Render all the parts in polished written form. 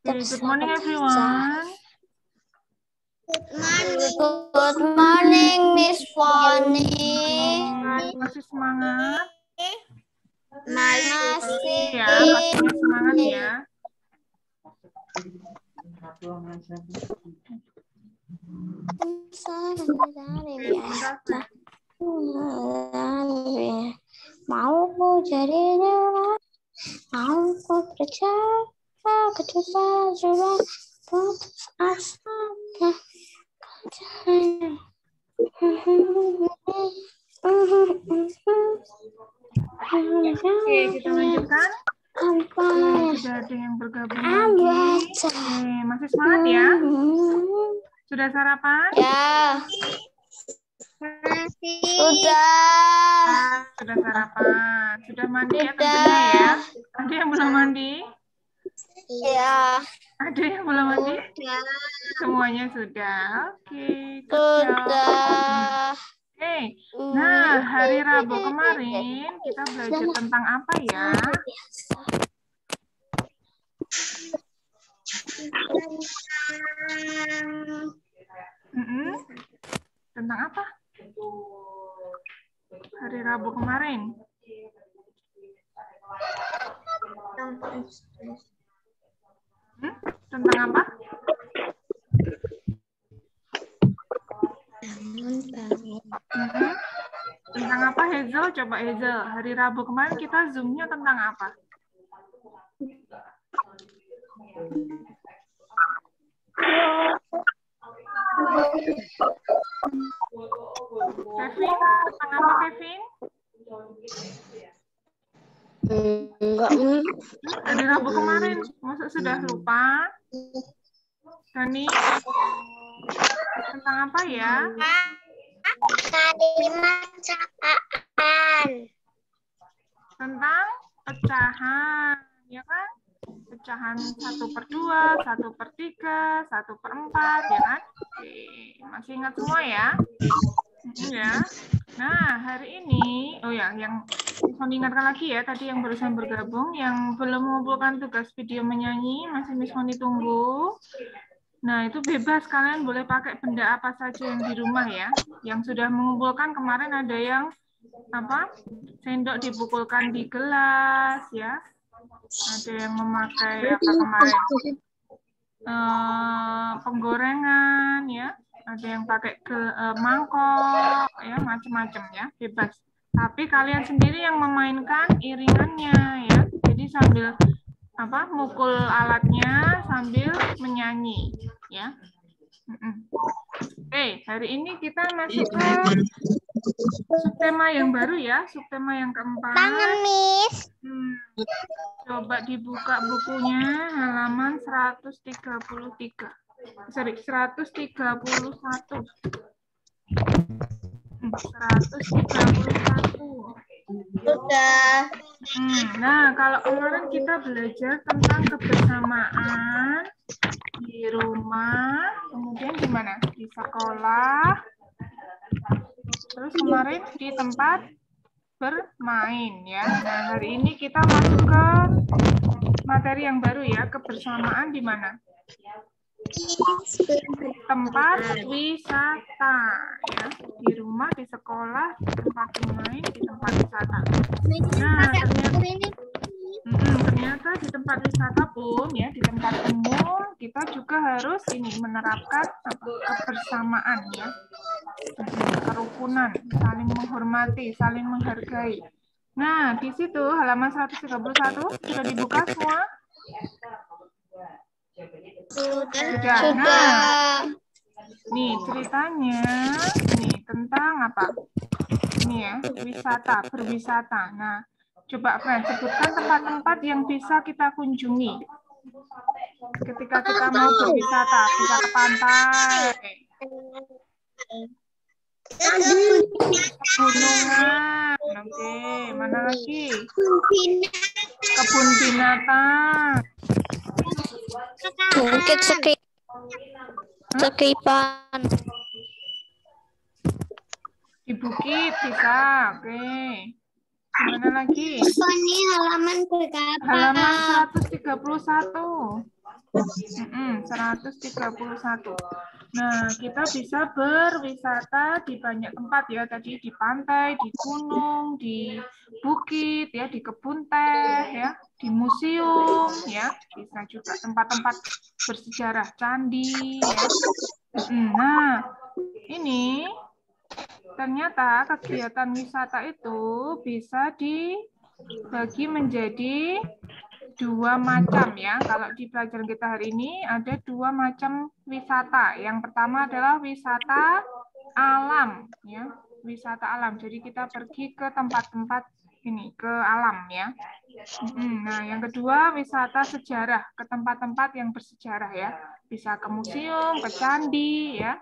Okay, good morning everyone. Good morning, Miss Foni. Masih semangat? Masih. Ya, pastinya semangat ya. Mau ku jadinya, mau ku percaya, kecoba coba putus asa. Oke, kita lanjutkan. Sudah ada yang bergabung lagi. Masih semangat ya? Sudah sarapan? Ya. Sudah sarapan. Sudah mandi ya tentunya ya? Ada yang belum mandi? Iya. Ada yang belum mandi? Semuanya sudah. Oke. Sudah. Oke. Nah, hari Rabu kemarin kita belajar tentang apa ya? Tentang apa? Hari Rabu kemarin. Tentang apa? Tentang apa Hazel? Coba Hazel. Hari Rabu kemarin kita Zoom-nya tentang apa? Kevin? Tentang apa Kevin? Enggak. Hari Rabu kemarin. Masa sudah lupa? Dani? Tentang apa ya? Tentang pecahan, ya kan? Pecahan 1/2, 1/3, 1/4, ya kan? Oke, masih ingat semua ya? Ya. Nah, hari ini, oh ya, yang mau diingatkan lagi ya, tadi yang barusan bergabung, yang belum mengumpulkan tugas video menyanyi, masih Miss Moni tunggu. Nah, itu bebas, kalian boleh pakai benda apa saja yang di rumah ya. Yang sudah mengumpulkan kemarin ada yang apa? Sendok dipukulkan di gelas ya. Ada yang memakai apa kemarin? Penggorengan ya. Ada yang pakai mangkok ya, macam-macam ya, bebas. Tapi kalian sendiri yang memainkan iringannya ya. Jadi sambil apa? Mukul alatnya sambil menyanyi ya. Oke, hari ini kita masuk ke subtema yang baru ya, subtema yang keempat. Miss. Coba dibuka bukunya halaman 133. Sorry, 131. 131. Sudah. Nah, kalau kemarin kita belajar tentang kebersamaan di rumah, kemudian di mana? Di sekolah. Terus kemarin di tempat bermain ya. Nah, hari ini kita masuk ke materi yang baru ya, kebersamaan di mana? Tempat wisata ya. Di rumah, di sekolah, di tempat bermain, di tempat wisata. Nah, ternyata di tempat wisata pun ya, di tempat umum kita juga harus menerapkan kebersamaan ya. Kerukunan, saling menghormati, saling menghargai. Nah, di situ halaman 131 sudah dibuka semua? Sudah. Nah, nih ceritanya nih tentang apa? Ini ya, wisata, berwisata. Nah, coba friend sebutkan tempat-tempat yang bisa kita kunjungi ketika kita mau berwisata, bisa ke pantai, gunungan, oke, mana lagi? Kebun binatang, Bukit Sekipan. di bukit bisa, oke. Mana lagi? Ini halaman berapa? Halaman 131. 131. Nah, kita bisa berwisata di banyak tempat ya. Tadi di pantai, di gunung, di bukit, ya, di kebun teh, ya, di museum, ya, bisa juga tempat-tempat bersejarah, candi, ya. Nah, ini ternyata kegiatan wisata itu bisa dibagi menjadi dua macam ya. Kalau di pelajaran kita hari ini ada dua macam wisata. Yang pertama adalah wisata alam ya, wisata alam. Jadi kita pergi ke tempat-tempat ini, ke alam ya. Nah, yang kedua wisata sejarah, ke tempat-tempat yang bersejarah ya. Bisa ke museum, ke candi ya.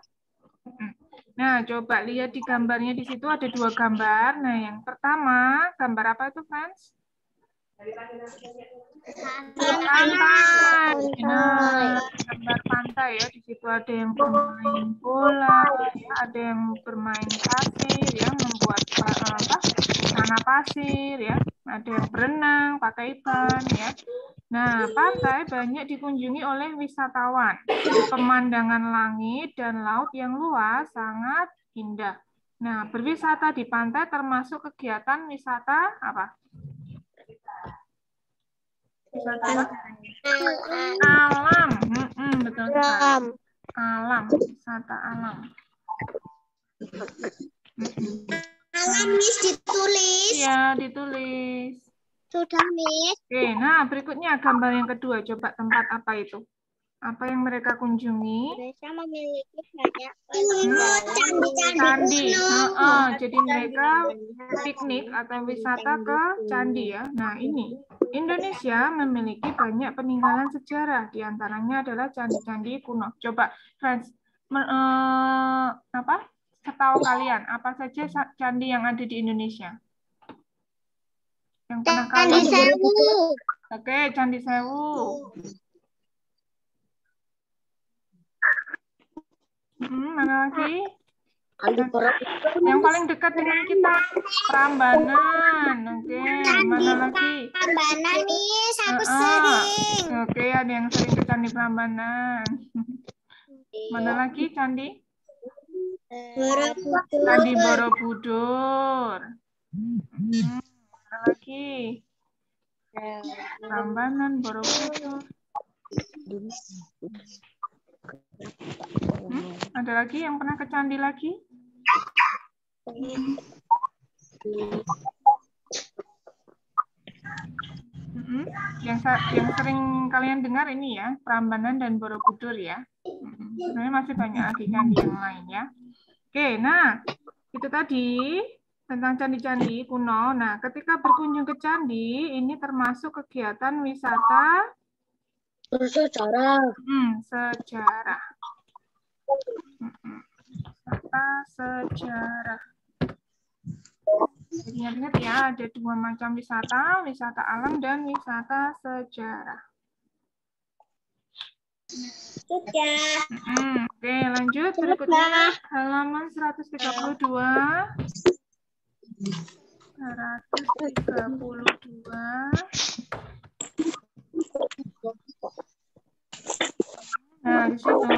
Nah, coba lihat di gambarnya, di situ ada dua gambar. Nah, yang pertama, gambar apa itu, friends? Pantai. Nah, gambar pantai ya. Di situ ada yang bermain bola, ya, ada yang bermain pasir, ya, membuat tanah pasir, ya. Ada yang berenang, pakai ban, ya. Nah, pantai banyak dikunjungi oleh wisatawan. Pemandangan langit dan laut yang luas sangat indah. Nah, berwisata di pantai termasuk kegiatan wisata apa? Wisata apa? Alam. Betul sekali. Alam, wisata alam. Alam, Miss, ditulis. Iya, ditulis. Sudah, Miss. Oke, nah berikutnya gambar yang kedua. Coba tempat apa itu? Apa yang mereka kunjungi? Indonesia memiliki banyak Candi. Jadi mereka piknik atau wisata ke candi ya. Nah ini, Indonesia memiliki banyak peninggalan sejarah. Di antaranya adalah candi-candi kuno. Coba, friends, setahu kalian, apa saja candi yang ada di Indonesia? Yang pernah Candi kalian... Sewu. Oke, Candi Sewu. Mana lagi? Yang paling dekat dengan kita, Prambanan. Oke, mana lagi? Prambanan, Miss, aku sering. Oke, ada yang sering ke Candi Prambanan. Mana lagi candi? Borobudur. Candi Borobudur. Mana lagi? Prambanan, Borobudur. Ada lagi yang pernah ke candi lagi? Yang sering kalian dengar ini ya, Prambanan dan Borobudur ya. Sebenarnya masih banyak lagi candi yang lain ya. Oke, nah itu tadi tentang candi-candi kuno. Nah, ketika berkunjung ke candi, ini termasuk kegiatan wisata Sejarah. Sejarah. Wisata sejarah. Jadi ingat-ingat ya, ada dua macam wisata, wisata alam dan wisata sejarah. Sudah. Oke, lanjut. Berikutnya halaman 132. 132. Nah, di situ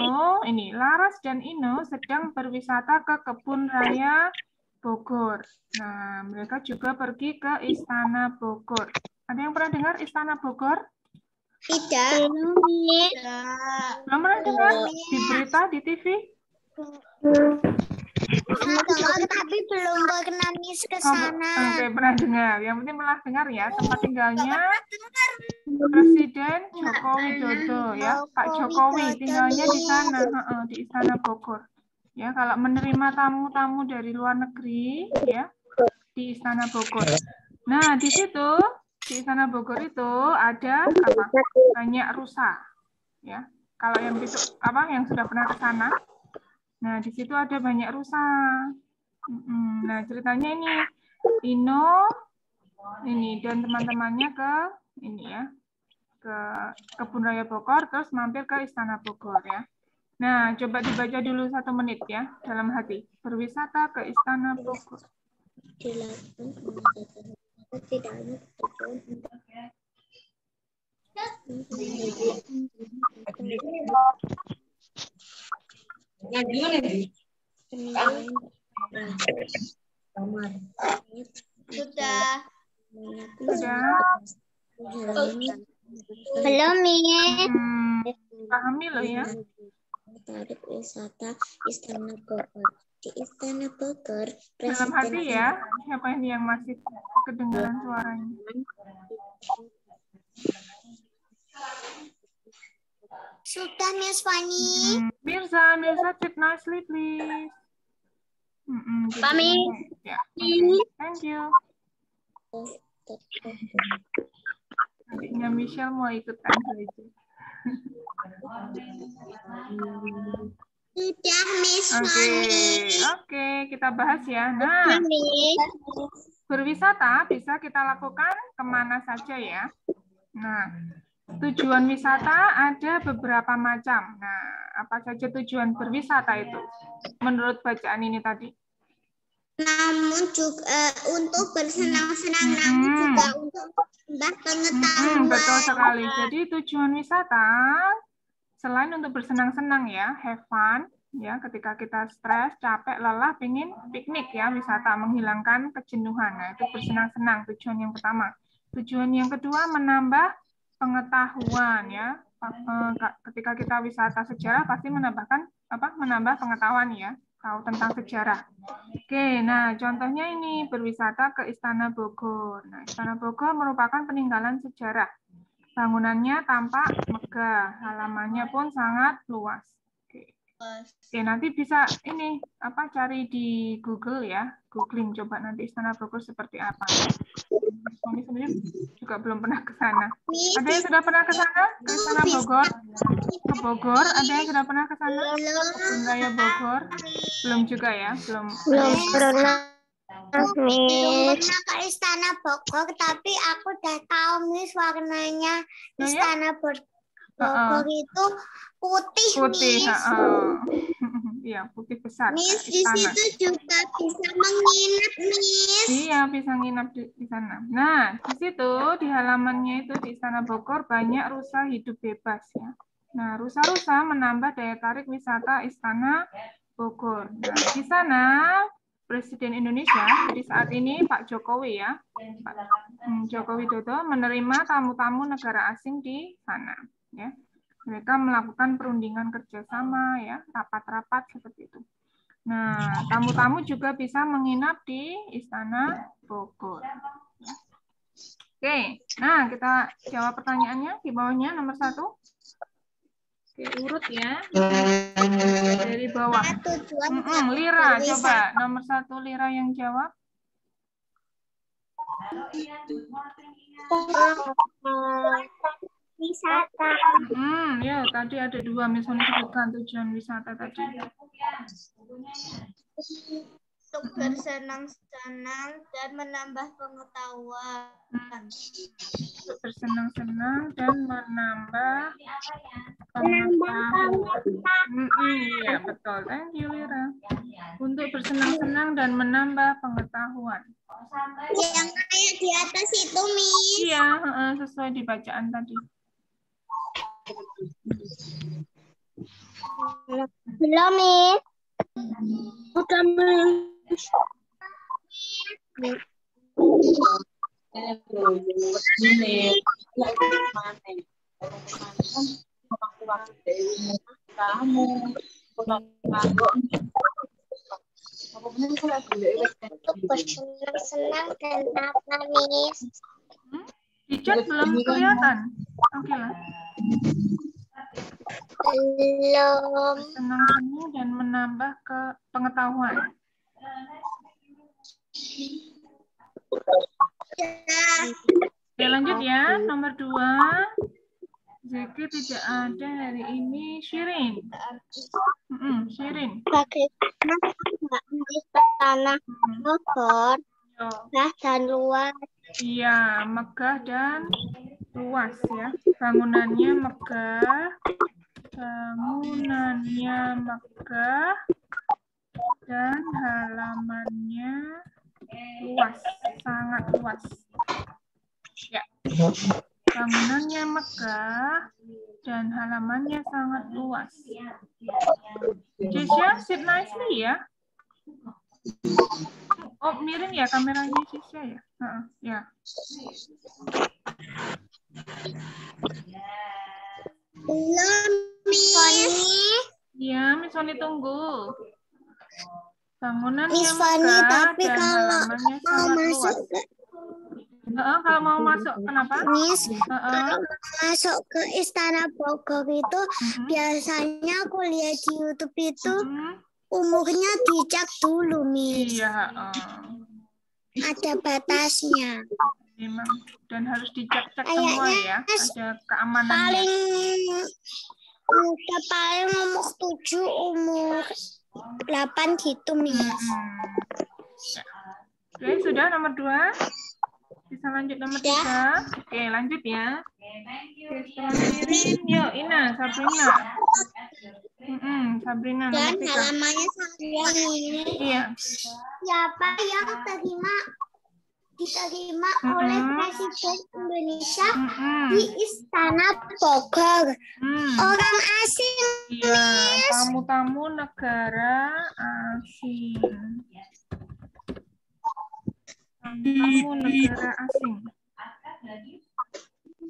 ini Laras dan Ino sedang berwisata ke Kebun Raya Bogor. Nah, mereka juga pergi ke Istana Bogor. Ada yang pernah dengar Istana Bogor? Tidak. Belum pernah dengar di berita di TV? Tapi belum pernah Miss ke sana. Oke, pernah dengar. Yang penting pernah dengar ya, tempat tinggalnya Presiden Joko Widodo ya. Pak Jokowi tinggalnya di sana, di Istana Bogor. Ya, kalau menerima tamu-tamu dari luar negeri ya di Istana Bogor. Nah, di situ di Istana Bogor itu ada apa? Banyak rusa. Ya. Kalau yang yang sudah pernah ke sana. Nah, di situ ada banyak rusa. Nah, ceritanya ini Ino ini dan teman-temannya ke ini ya. Ke Kebun Raya Bogor terus mampir ke Istana Bogor ya. Nah, coba dibaca dulu 1 menit ya dalam hati. Berwisata ke Istana Bogor. Sudah. Sudah. Belum, Miss. Pahami loh ya. Tarik wisata Istana Bogor. Di Istana Bogor, Dalam hati ya. Siapa ini yang masih kedengaran suaranya? Sudah, Miss Fani. Mirza, sit nicely, please. Pami. Ya, okay. Thank you. Adiknya Michelle mau ikutan belajar. Sudah, Miss Fani. Oke, kita bahas ya. Nah, berwisata bisa kita lakukan kemana saja ya. Nah, tujuan wisata ada beberapa macam. Nah, apa saja tujuan berwisata itu? Menurut bacaan ini tadi. Namun juga untuk bersenang-senang, namun juga untuk menambah pengetahuan. Betul sekali. Jadi tujuan wisata selain untuk bersenang-senang ya, have fun ya, ketika kita stres, capek, lelah, pengen piknik ya, wisata menghilangkan kejenuhan. Nah, itu bersenang-senang tujuan yang pertama. Tujuan yang kedua menambah pengetahuan ya. Ketika kita wisata sejarah pasti menambah pengetahuan ya, tahu tentang sejarah. Oke, nah contohnya ini berwisata ke Istana Bogor. Nah, Istana Bogor merupakan peninggalan sejarah. Bangunannya tampak megah, halamannya pun sangat luas. Oke, nanti bisa ini cari di Google ya, googling coba nanti Istana Bogor seperti apa. Kami sendiri juga belum pernah ke sana. Ada yang sudah pernah ke sana? Ke Istana Bogor? Ke Bogor? Ada yang sudah pernah ke sana? Raya Bogor? Belum juga ya? Belum pernah. Belum pernah ke Istana Bogor, tapi aku udah tahu, Miss, warnanya Istana Bogor itu putih, Miss. Iya, putih besar. Miss, di situ juga bisa menginap, Miss. Iya, bisa nginap di sana. Nah, di situ di halamannya itu di Istana Bogor banyak rusa hidup bebas ya. Nah, rusa-rusa menambah daya tarik wisata Istana Bogor. Nah, di sana Presiden Indonesia, jadi saat ini Pak Jokowi ya, Pak Joko Widodo menerima tamu-tamu negara asing di sana. Ya, mereka melakukan perundingan kerjasama ya, rapat-rapat seperti itu. Nah, tamu-tamu juga bisa menginap di Istana Bogor. Oke, nah kita jawab pertanyaannya di bawahnya nomor 1. Oke, urut ya dari bawah. Lira, coba nomor 1 Lira yang jawab. Wisata. Ya, tadi ada 2 misalnya sebutkan tujuan wisata tadi. Untuk bersenang-senang dan menambah pengetahuan. Untuk bersenang-senang dan menambah pengetahuan. Iya, betul. Thank you, Lira. Untuk bersenang-senang dan menambah pengetahuan. Yang kayak di atas itu, Miss. Iya, sesuai di bacaan tadi. Belum, Miss. Udah, Miss. Untuk bersenang-senang dan apa, Miss? Di chat belum kelihatan. Oke lah. Belum. Senang-senang dan menambah pengetahuan. Oke, lanjut ya. Nomor 2. Zeki tidak ada hari ini. Shirin. Shirin. Bagaimana Istana Bogor megah dan luas? Iya, megah dan luas ya. Bangunannya megah. Dan halamannya luas, sangat luas. Ya. Bangunannya megah dan halamannya sangat luas. Jessia, sit nicely ya. Oh, miring ya kameranya Jessia ya? Ya. Belum, Miss. Ya, Miss Fani tunggu. Bangunannya Miss Fani, megah tapi dan kalau halamannya mau sangat masuk luas. ke Kalau mau masuk, kenapa? Miss, kalau mau masuk ke Istana Bogor itu biasanya aku lihat di YouTube itu umurnya dicek dulu, Miss. Iya. Ada batasnya. Memang. Dan harus dicek-cek semua ya. Ada keamanannya. Paling umur 7, umur 8 gitu, Miss. Oke, sudah nomor 2. Bisa lanjut nomor 3. Oke, lanjut ya. Oke, setelah miring, yuk Ina, Sabrina. Sabrina nomor 3. Dan halamannya sangat luas, Miss. Iya. Siapa yang diterima oleh Presiden Indonesia di Istana Bogor? Orang asing, Iya, tamu-tamu negara asing. Tamu negara asing.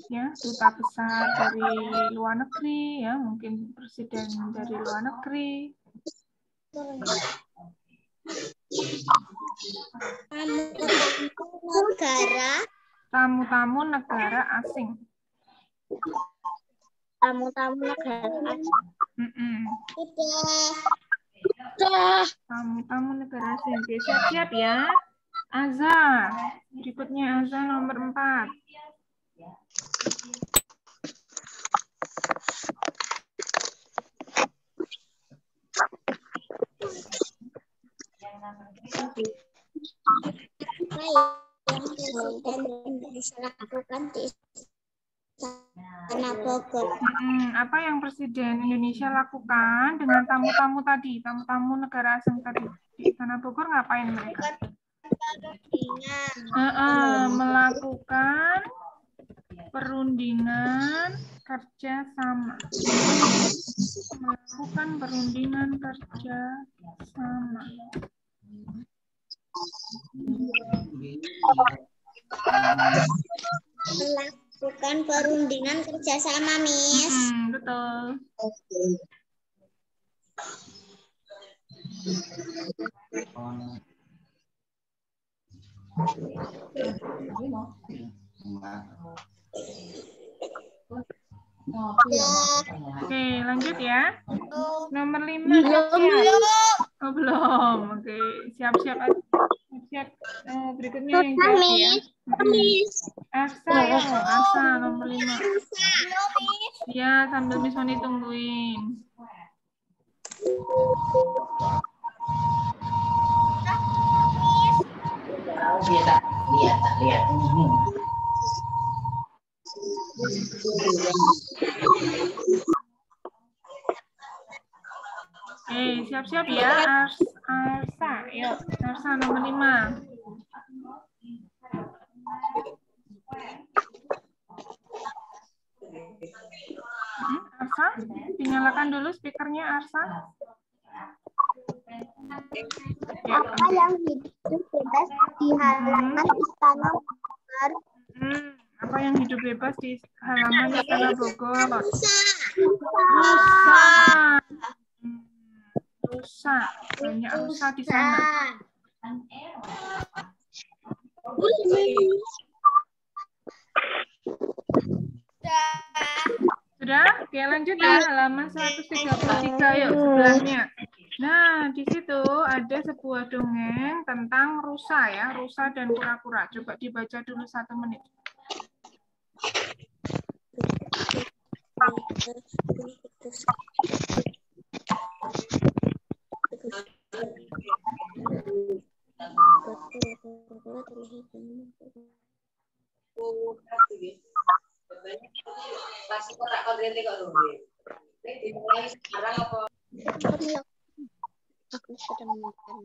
Ya, duta besar dari luar negeri, ya, mungkin presiden dari luar negeri. Tamu-tamu negara asing. Tamu-tamu negara asing. Tamu-tamu negara asing. Oke, siap-siap ya. Azza. Berikutnya Azza nomor 4. Apa yang Presiden Indonesia lakukan dengan tamu-tamu tadi, tamu-tamu negara asing tadi di Istana Bogor? Ngapain mereka? Melakukan perundingan kerjasama. Melakukan perundingan kerjasama. Melakukan perundingan kerjasama, Miss. Betul. Oke, lanjut ya. Nomor 5. Siap. Oh, belum. Oke, siap-siap. Siap. Berikutnya yang jawab ya. Asa ya, Asa nomor 5. Ya, sambil Miss Fani tungguin. Lihat. Siap-siap ya, Arsa. Yuk, Arsa nomor 5. Arsa, dinyalakan dulu speakernya, Arsa. Apa yang hidup bebas di halaman Istana Bogor? Apa yang hidup bebas di halaman Istana Bogor? Rusa. Banyak rusa di sana. Sudah? Oke, lanjut ya. Halaman 133. Yuk, sebelahnya. Nah, di situ ada sebuah dongeng tentang rusa ya. Rusa dan kura-kura. Coba dibaca dulu 1 menit. Aku sedang makan.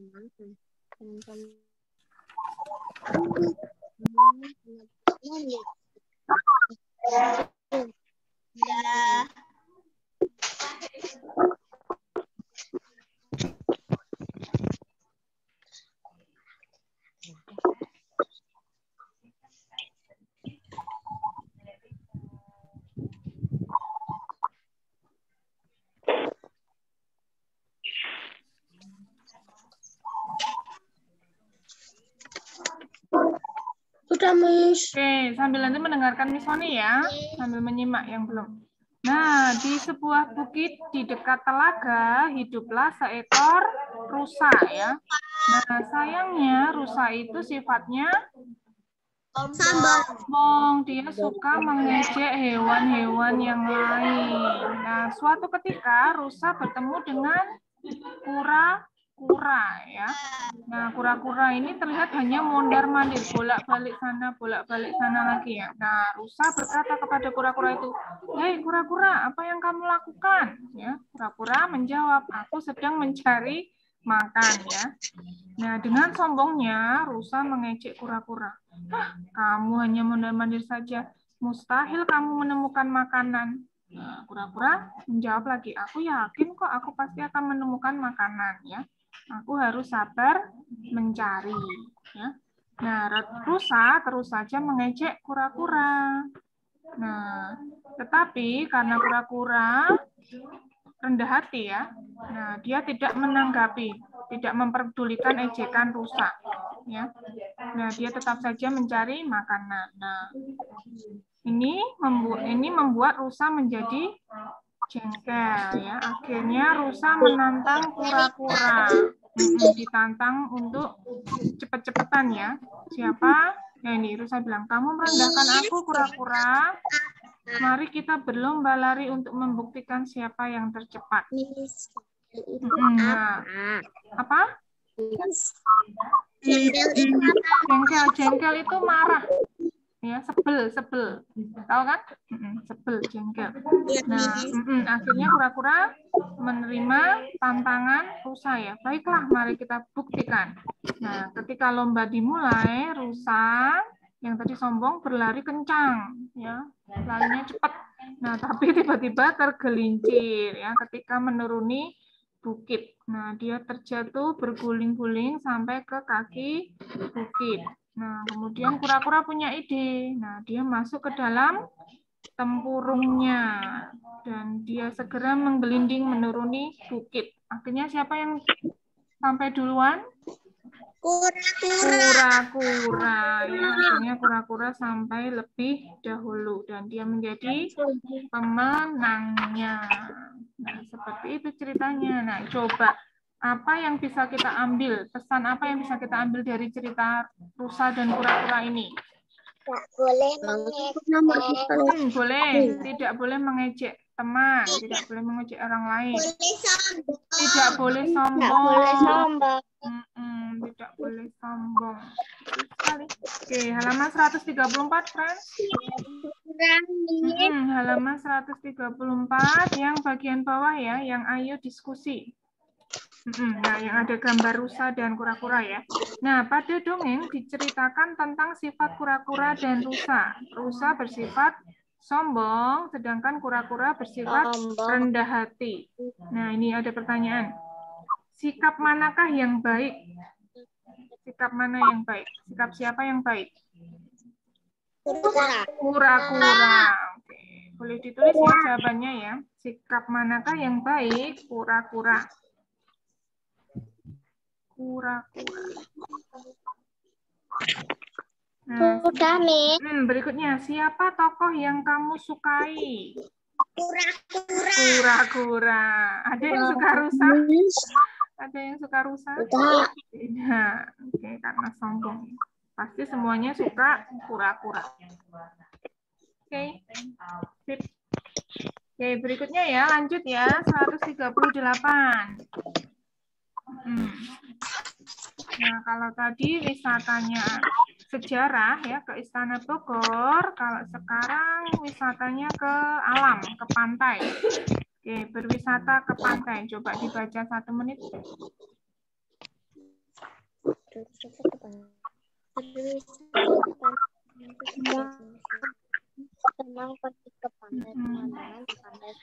Miss. Oke, sambil nanti mendengarkan Miss Sony ya, sambil menyimak yang belum. Nah, di sebuah bukit di dekat telaga hiduplah seekor rusa ya. Nah, sayangnya rusa itu sifatnya sombong. Dia suka mengejek hewan-hewan yang lain. Nah, suatu ketika rusa bertemu dengan kura-kura ya. Nah, kura-kura ini terlihat hanya mondar-mandir, bolak-balik sana lagi ya. Nah, rusa berkata kepada kura-kura itu, "Hei kura-kura, apa yang kamu lakukan?" Ya, kura-kura menjawab, "Aku sedang mencari makan ya." Nah, dengan sombongnya rusa mengejek kura-kura. Kamu hanya mondar-mandir saja, mustahil kamu menemukan makanan. Nah, kura-kura menjawab lagi, aku yakin kok aku pasti akan menemukan makanan ya. Aku harus sabar mencari ya. Nah, rusa terus saja mengejek kura-kura. Nah, tetapi karena kura-kura rendah hati ya. Nah, dia tidak menanggapi, tidak memperdulikan ejekan rusa ya. Nah, dia tetap saja mencari makanan. Nah, ini membuat rusa menjadi jengkel ya. Akhirnya rusa menantang kura-kura. Ditantang untuk cepet-cepetan ya. Siapa? Nah, ini rusa bilang, "Kamu merendahkan aku kura-kura. Mari kita berlomba lari untuk membuktikan siapa yang tercepat." Nah, apa? Jengkel itu marah. Ya, sebel. Tahu kan? Sebel, jengkel. Nah, akhirnya kura-kura menerima tantangan rusa ya. Baiklah, mari kita buktikan. Nah, ketika lomba dimulai, rusa yang tadi sombong berlari kencang, ya, larinya cepat. Nah, tapi tiba-tiba tergelincir ya ketika menuruni bukit. Nah, dia terjatuh berguling-guling sampai ke kaki bukit. Nah, kemudian kura-kura punya ide. Nah, dia masuk ke dalam tempurungnya dan dia segera menggelinding menuruni bukit. Akhirnya siapa yang sampai duluan? Kura-kura. Ya, akhirnya kura-kura sampai lebih dahulu dan dia menjadi pemenangnya. Nah, seperti itu ceritanya. Nah, coba apa yang bisa kita ambil? Pesan apa yang bisa kita ambil dari cerita rusa dan kura-kura ini? Boleh mengejek. Boleh. Tidak boleh mengejek teman. Tidak boleh mengejek orang lain. Tidak boleh sombong. Tidak boleh sombong. Sekali. Oke, halaman 134, friends. Halaman 134 yang bagian bawah ya, yang ayo diskusi. Nah, yang ada gambar rusa dan kura-kura ya. Nah, pada dongeng diceritakan tentang sifat kura-kura dan rusa. Rusa bersifat sombong, sedangkan kura-kura bersifat rendah hati. Nah, ini ada pertanyaan. Sikap manakah yang baik? Sikap mana yang baik? Sikap siapa yang baik? Kura-kura. Oke. Boleh ditulis ya jawabannya ya. Sikap manakah yang baik? Kura-kura. Kura-kura. Nah, berikutnya, siapa tokoh yang kamu sukai? Kura-kura. Ada yang suka rusa? Ada yang suka rusa? Tidak. Oke, karena sombong. Pasti semuanya suka kura-kura. Oke. Sip. Oke, berikutnya ya, lanjut ya, 138. Nah, kalau tadi wisatanya sejarah ya ke Istana Bogor, kalau sekarang wisatanya ke alam, ke pantai. Oke, berwisata ke pantai. Coba dibaca 1 menit. Senang pergi ke pantai, teman-teman di pantai.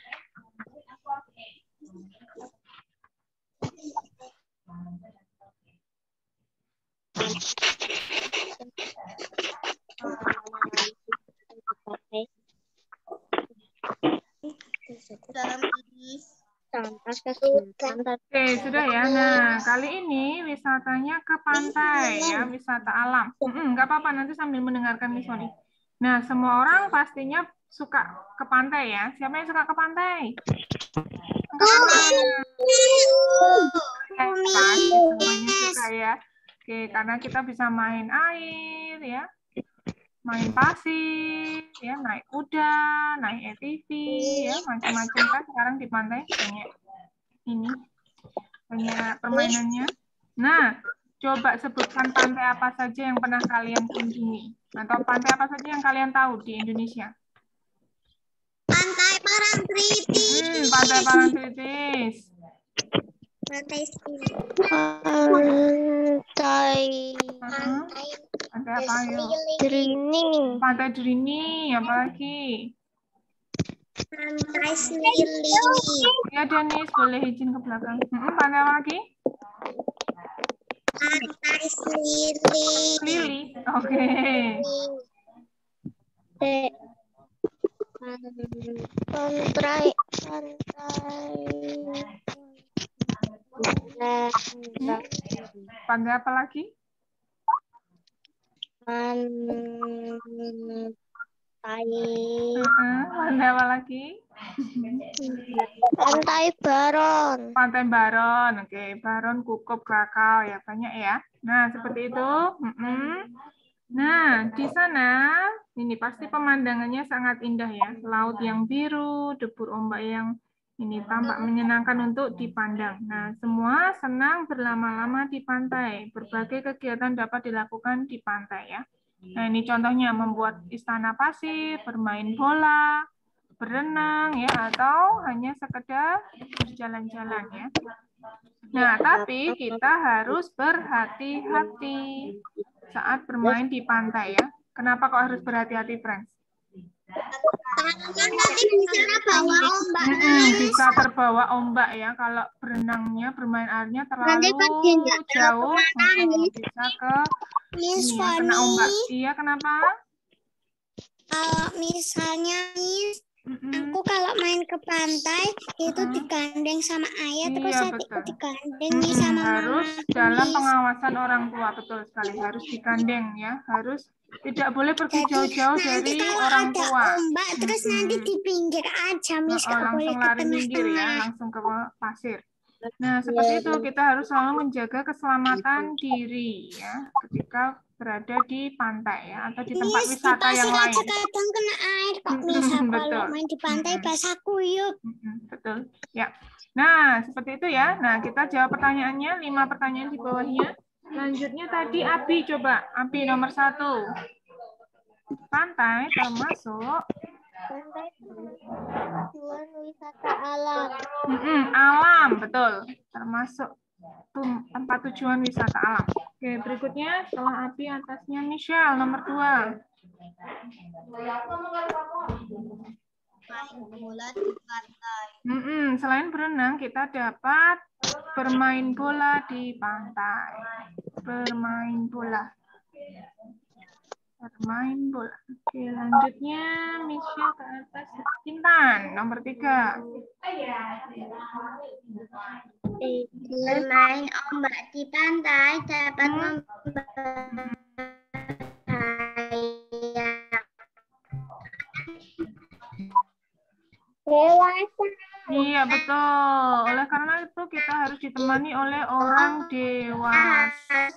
Oke, sudah ya. Nah, kali ini wisatanya ke pantai ya, wisata alam. Nggak apa-apa, nanti sambil mendengarkan Miss Moni. Nah, semua orang pastinya suka ke pantai ya. Siapa yang suka ke pantai? Angkat tangan. Pasti semuanya suka ya. Oke, karena kita bisa main air ya, main pasir, ya, naik kuda, naik ATV, ya, macam-macam kan sekarang di pantai banyak ini, banyak permainannya. Nah, coba sebutkan pantai apa saja yang pernah kalian kunjungi, atau pantai apa saja yang kalian tahu di Indonesia. Pantai Parangtritis. Pantai Parangtritis. Pantai Pantai apa ya? Drini. Pantai Drini, apalagi? Pantai Selili. Ya, Denis, boleh izin ke belakang. Pantai apa lagi? Pantai Selili. Lili, oke. Pantai apa lagi? Pantai apa lagi? Pantai Baron. Pantai Baron, oke. Baron, Kukup, Krakau, ya banyak ya. Nah, seperti itu. Nah, di sana ini pasti pemandangannya sangat indah ya. Laut yang biru, debur ombak yang ini tampak menyenangkan untuk dipandang. Nah, semua senang berlama-lama di pantai. Berbagai kegiatan dapat dilakukan di pantai ya. Nah, ini contohnya membuat istana pasir, bermain bola, berenang ya, atau hanya sekedar berjalan-jalan ya. Nah, tapi kita harus berhati-hati saat bermain di pantai ya. Kenapa kok harus berhati-hati, friends? Nanti bisa bawa ombak. Bisa terbawa ombak ya. Kalau berenangnya, bermain airnya terlalu jauh, bisa ke kena ombak. Iya, kenapa? Kalau misalnya aku kalau main ke pantai itu digandeng sama ayah, terus adikku digandeng sama harus dalam pengawasan orang tua, betul sekali. Harus digandeng ya, harus tidak boleh pergi jauh-jauh dari orang tua. Ombak, terus nanti di pinggir aja, langsung lari minggir ya, langsung ke pasir. Nah, seperti itu kita harus selalu menjaga keselamatan diri ya ketika berada di pantai ya, atau di tempat wisata yang lain. Kadang kena air kok bisa kalau main di pantai basah kuyup. Betul. Ya. Nah, seperti itu ya. Nah, kita jawab pertanyaannya, 5 pertanyaan di bawahnya. Selanjutnya tadi Abi, coba. Abi nomor 1. Pantai termasuk tujuan wisata alam. Alam, betul. Termasuk tempat tujuan wisata alam. Oke, berikutnya setelah Abi atasnya Michelle nomor 2. Bola di pantai. Selain berenang, kita dapat bermain bola di pantai. Bermain bola. Bermain bola. Oke, lanjutnya Michelle ke atas. Intan nomor 3. Bermain ombak di pantai dapat dewasa. Iya, betul. Oleh karena itu kita harus ditemani oleh orang dewasa.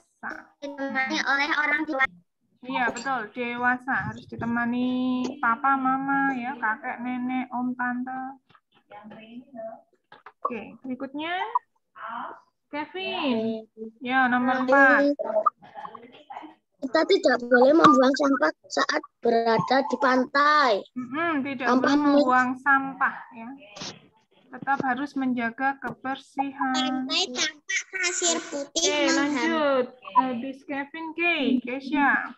Ditemani oleh orang dewasa. Iya, betul. Dewasa harus ditemani papa, mama, ya, kakek, nenek, om, tante. Oke, berikutnya Kevin. Ya, nomor 4. Kita tidak boleh membuang sampah saat berada di pantai. Tidak boleh membuang sampah ya. Tetap harus menjaga kebersihan. Pantai tampak pasir putih. Oke, lanjut. Habis Kevin, Keisha.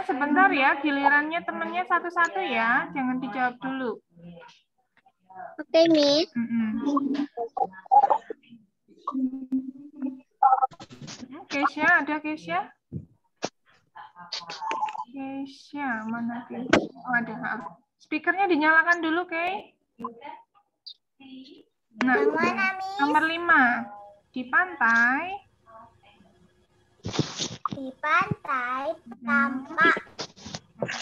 Sebentar ya, gilirannya temennya satu-satu ya. Jangan dijawab dulu. Oke, Miss. Keisha, ada Keisha? Keisha, mana Keisha? Oh, ada. Speakernya dinyalakan dulu, Kay. Nah, Yang mana, Miss? nomor 5. Di pantai. Di pantai tampak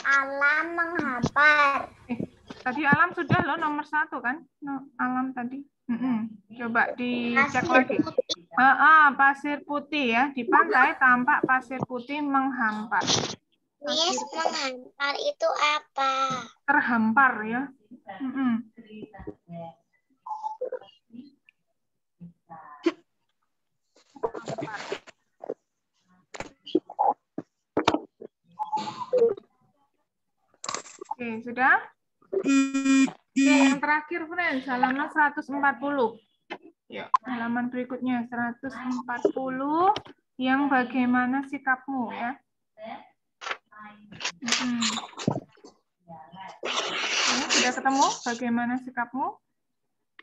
alam menghampar. Tadi alam sudah loh, nomor 1 kan? Alam tadi. Coba dicek lagi. Pasir putih ya. Di pantai tampak pasir putih menghampar. Miss, menghampar itu apa? Terhampar ya. Oke, sudah? Oke, yang terakhir, friends, halaman 140. Yuk, halaman berikutnya 140 yang bagaimana sikapmu ya. Sudah ketemu bagaimana sikapmu?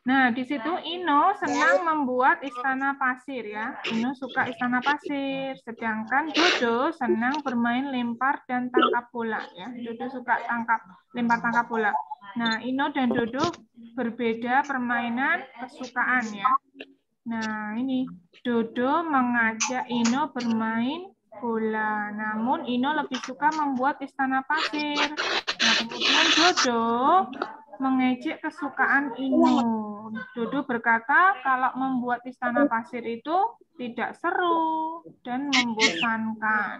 Nah, di situ Ino senang membuat istana pasir ya. Ino suka istana pasir, sedangkan Dodo senang bermain lempar dan tangkap bola ya. Dodo suka lempar tangkap bola. Nah, Ino dan Dodo berbeda permainan kesukaan ya. Nah, ini Dodo mengajak Ino bermain bola, namun Ino lebih suka membuat istana pasir. Nah, kemudian Dodo mengejek kesukaan Ino. Dodo berkata kalau membuat istana pasir itu tidak seru dan membosankan.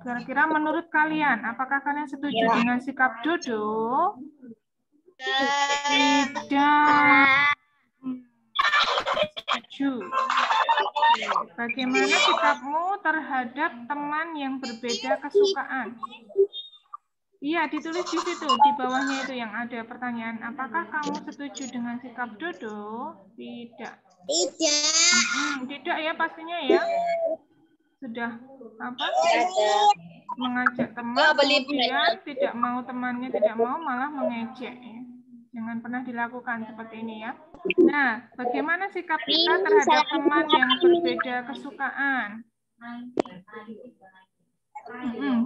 Kira-kira menurut kalian, apakah kalian setuju dengan sikap Dodo? Tidak. Setuju. Bagaimana sikapmu terhadap teman yang berbeda kesukaan? Iya, ditulis di situ, di bawahnya itu yang ada pertanyaan. Apakah kamu setuju dengan sikap Dodo? Tidak. Tidak ya pastinya ya. Sudah apa? Mengajak teman, kemudian tidak mau temannya tidak mau, malah mengejek. Ya. Jangan pernah dilakukan seperti ini ya. Nah, bagaimana sikap kita terhadap teman yang berbeda kesukaan?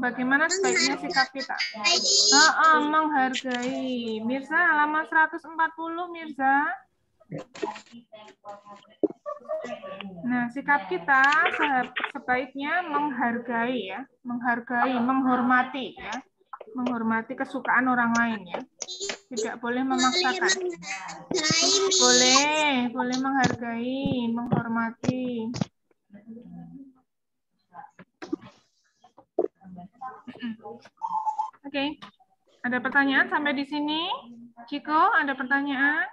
Bagaimana sebaiknya sikap kita? Menghargai. Mirza, halaman 140, Mirza. Nah, sikap kita sebaiknya menghargai ya. Menghargai, menghormati ya. Menghormati kesukaan orang lain ya. Tidak boleh memaksakan. Boleh menghargai, menghormati. Oke. Ada pertanyaan sampai di sini? Ciko, ada pertanyaan?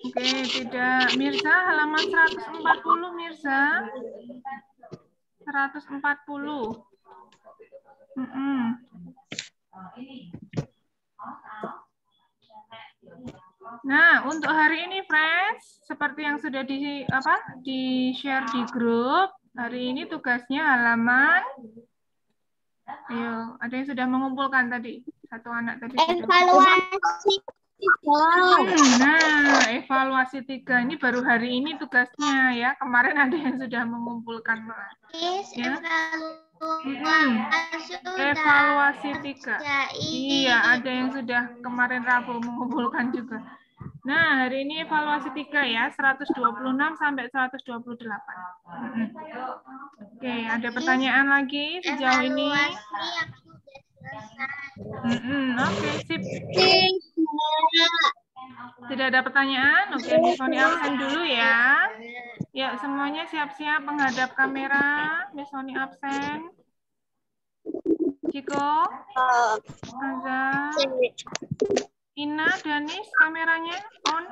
Oke, tidak. Mirza, halaman 140, Mirza. 140. Nah, untuk hari ini, friends, seperti yang sudah di-share di grup, hari ini tugasnya halaman. Ayo, ada yang sudah mengumpulkan tadi? Satu anak tadi. Evaluasi. Nah, evaluasi 3 ini baru hari ini tugasnya ya. Kemarin ada yang sudah mengumpulkan. Ya. Evaluasi 3. Iya, ada yang sudah kemarin Rabu mengumpulkan juga. Nah, hari ini evaluasi 3 ya, 126 sampai 128. Oke, ada pertanyaan lagi sejauh ini? Oke, sip. Tidak ada pertanyaan? Oke, Miss Sony absen dulu ya. Ya, semuanya siap-siap menghadap kamera. Miss Sony absen. Ciko, Azza, Ina, Danis, kameranya on.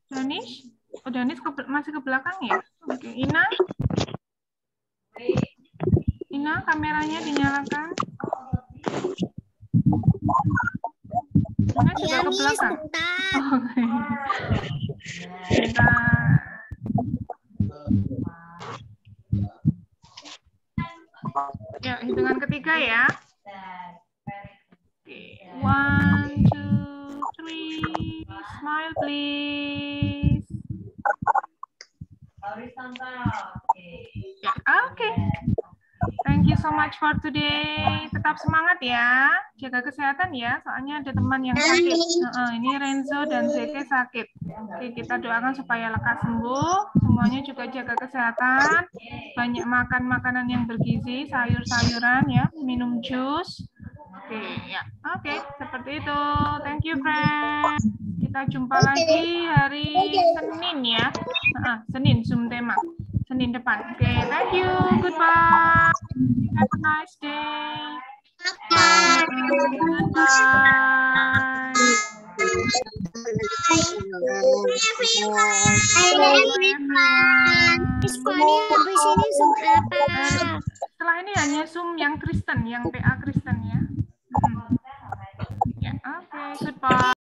Danis? Oh, Danis masih ke belakang ya? Oke, Ina? Ina, kameranya dinyalakan. Ina juga ke belakang. Oke. Bentar. Ya, hitungan ketiga ya. Oke, 1, 2, 3. Smile, please. Ya, oke. Thank you so so much for today. Tetap semangat ya. Jaga kesehatan ya. Soalnya ada teman yang sakit. Ini Renzo dan Zeke sakit. Oke, kita doakan supaya lekas sembuh. Semuanya juga jaga kesehatan. Banyak makan makanan yang bergizi, sayur-sayuran ya. Minum jus. Oke, ya. Oke, seperti itu. Thank you, friend. Kita jumpa lagi hari Senin ya. Senin, Zoom tema. Senin depan. Oke, thank you. Goodbye. Have a nice day. Goodbye. Habis ini Zoom apa? Setelah ini hanya Zoom yang Kristen, yang PA Kristen ya. Ya, oke, goodbye.